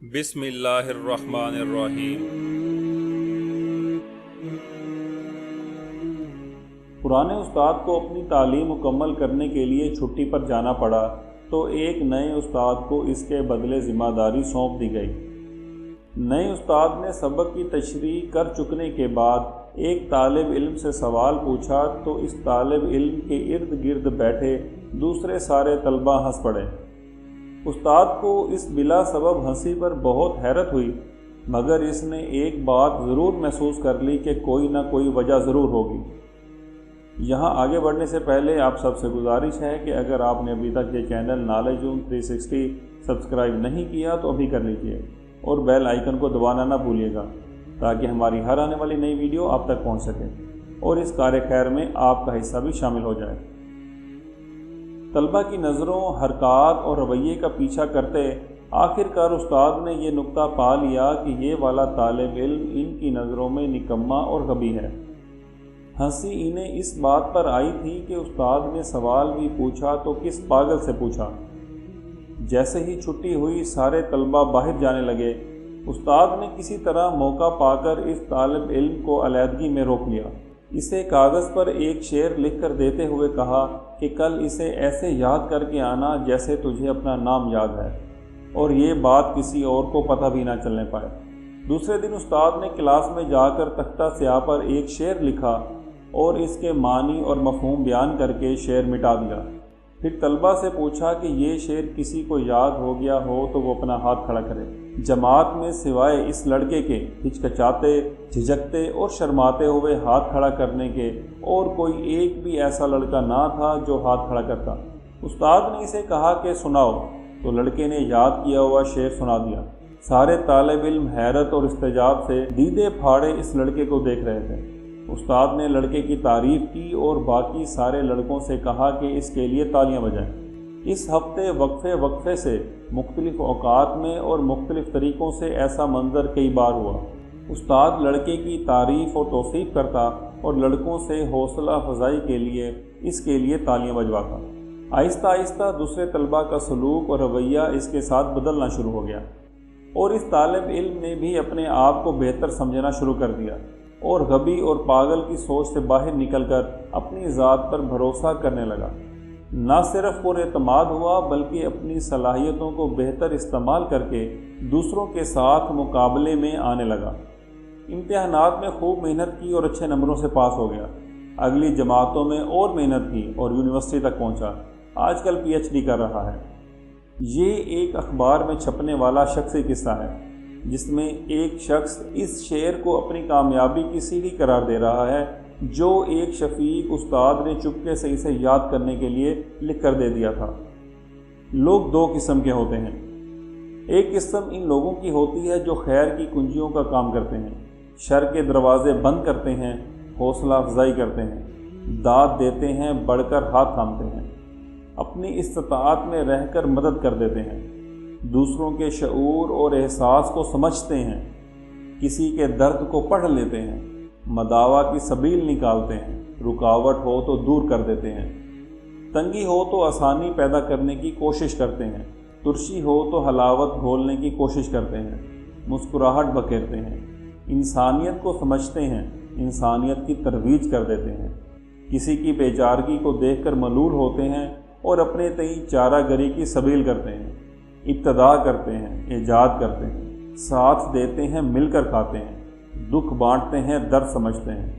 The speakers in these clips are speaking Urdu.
بسم اللہ الرحمن الرحیم۔ پرانے استاد کو اپنی تعلیم مکمل کرنے کے لیے چھٹی پر جانا پڑا تو ایک نئے استاد کو اس کے بدلے ذمہ داری سونپ دی گئی۔ نئے استاد نے سبق کی تشریح کر چکنے کے بعد ایک طالب علم سے سوال پوچھا تو اس طالب علم کے ارد گرد بیٹھے دوسرے سارے طلبہ ہنس پڑے۔ استاد کو اس بلا سبب ہنسی پر بہت حیرت ہوئی، مگر اس نے ایک بات ضرور محسوس کر لی کہ کوئی نہ کوئی وجہ ضرور ہوگی۔ یہاں آگے بڑھنے سے پہلے آپ سب سے گزارش ہے کہ اگر آپ نے ابھی تک یہ چینل نالج زون 360 سبسکرائب نہیں کیا تو ابھی کر لیجئے اور بیل آئیکن کو دبانا نہ بھولیے گا تاکہ ہماری ہر آنے والی نئی ویڈیو آپ تک پہنچ سکے اور اس کار خیر میں آپ کا حصہ بھی شامل ہو جائے۔ طلبہ کی نظروں، حرکات اور رویے کا پیچھا کرتے آخر کار استاد نے یہ نقطہ پا لیا کہ یہ والا طالب علم ان کی نظروں میں نکما اور غبی ہے۔ ہنسی انہیں اس بات پر آئی تھی کہ استاد نے سوال بھی پوچھا تو کس پاگل سے پوچھا۔ جیسے ہی چھٹی ہوئی سارے طلبہ باہر جانے لگے، استاد نے کسی طرح موقع پا کر اس طالب علم کو علیحدگی میں روک لیا۔ اسے کاغذ پر ایک شعر لکھ کر دیتے ہوئے کہا کہ کل اسے ایسے یاد کر کے آنا جیسے تجھے اپنا نام یاد ہے، اور یہ بات کسی اور کو پتہ بھی نہ چلنے پائے۔ دوسرے دن استاد نے کلاس میں جا کر تختہ سیاہ پر ایک شعر لکھا اور اس کے معنی اور مفہوم بیان کر کے شعر مٹا دیا۔ پھر طلبہ سے پوچھا کہ یہ شعر کسی کو یاد ہو گیا ہو تو وہ اپنا ہاتھ کھڑا کرے۔ جماعت میں سوائے اس لڑکے کے ہچکچاتے، جھجکتے اور شرماتے ہوئے ہاتھ کھڑا کرنے کے اور کوئی ایک بھی ایسا لڑکا نہ تھا جو ہاتھ کھڑا کرتا۔ استاد نے اسے کہا کہ سناؤ، تو لڑکے نے یاد کیا ہوا شعر سنا دیا۔ سارے طالب علم حیرت اور استعجاب سے دیدے پھاڑے اس لڑکے کو دیکھ رہے تھے۔ استاد نے لڑکے کی تعریف کی اور باقی سارے لڑکوں سے کہا کہ اس کے لیے تالیاں بجائیں۔ اس ہفتے وقفے سے مختلف اوقات میں اور مختلف طریقوں سے ایسا منظر کئی بار ہوا۔ استاد لڑکے کی تعریف اور توصیف کرتا اور لڑکوں سے حوصلہ افزائی کے لیے تالیاں بجواتا۔ آہستہ آہستہ دوسرے طلباء کا سلوک اور رویہ اس کے ساتھ بدلنا شروع ہو گیا اور اس طالب علم نے بھی اپنے آپ کو بہتر سمجھنا شروع کر دیا اور غبی اور پاگل کی سوچ سے باہر نکل کر اپنی ذات پر بھروسہ کرنے لگا۔ نہ صرف پر اعتماد ہوا بلکہ اپنی صلاحیتوں کو بہتر استعمال کر کے دوسروں کے ساتھ مقابلے میں آنے لگا۔ امتحانات میں خوب محنت کی اور اچھے نمبروں سے پاس ہو گیا۔ اگلی جماعتوں میں اور محنت کی اور یونیورسٹی تک پہنچا۔ آج کل PhD کر رہا ہے۔ یہ ایک اخبار میں چھپنے والا شخصی قصہ ہے جس میں ایک شخص اس شعر کو اپنی کامیابی کی سیڑھی قرار دے رہا ہے جو ایک شفیق استاد نے چپکے سے اسے یاد کرنے کے لیے لکھ کر دے دیا تھا۔ لوگ دو قسم کے ہوتے ہیں۔ ایک قسم ان لوگوں کی ہوتی ہے جو خیر کی کنجیوں کا کام کرتے ہیں، شر کے دروازے بند کرتے ہیں، حوصلہ افزائی کرتے ہیں، داد دیتے ہیں، بڑھ کر ہاتھ تھامتے ہیں، اپنی استطاعت میں رہ کر مدد کر دیتے ہیں، دوسروں کے شعور اور احساس کو سمجھتے ہیں، کسی کے درد کو پڑھ لیتے ہیں، مداوا کی سبیل نکالتے ہیں، رکاوٹ ہو تو دور کر دیتے ہیں، تنگی ہو تو آسانی پیدا کرنے کی کوشش کرتے ہیں، ترشی ہو تو حلاوت گھولنے کی کوشش کرتے ہیں، مسکراہٹ بکھیرتے ہیں، انسانیت کو سمجھتے ہیں، انسانیت کی ترویج کر دیتے ہیں، کسی کی بیچارگی کو دیکھ کر ملول ہوتے ہیں اور اپنے تئیں چارہ گری کی سبیل کرتے ہیں، ابتدا کرتے ہیں، ایجاد کرتے ہیں، ساتھ دیتے ہیں، مل کر کھاتے ہیں، دکھ بانٹتے ہیں، درد سمجھتے ہیں۔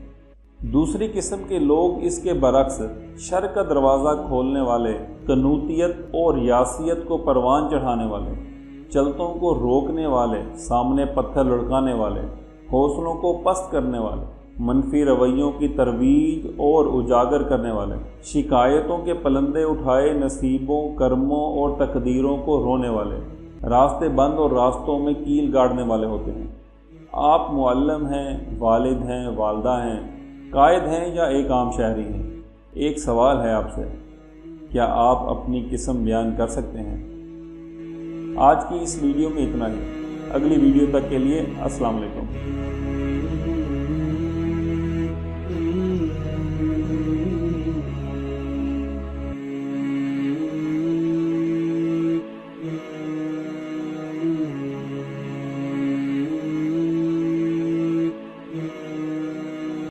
دوسری قسم کے لوگ اس کے برعکس شر کا دروازہ کھولنے والے، قنوطیت اور یاسیت کو پروان چڑھانے والے، چلتوں کو روکنے والے، سامنے پتھر لڑکانے والے، حوصلوں کو پست کرنے والے، منفی رویوں کی ترویج اور اجاگر کرنے والے، شکایتوں کے پلندے اٹھائے نصیبوں، کرموں اور تقدیروں کو رونے والے، راستے بند اور راستوں میں کیل گاڑنے والے ہوتے ہیں۔ آپ معلم ہیں، والد ہیں، والدہ ہیں، قائد ہیں یا ایک عام شہری ہیں، ایک سوال ہے آپ سے، کیا آپ اپنی قسم بیان کر سکتے ہیں؟ آج کی اس ویڈیو میں اتنا ہی۔ اگلی ویڈیو تک کے لیے السلام علیکم۔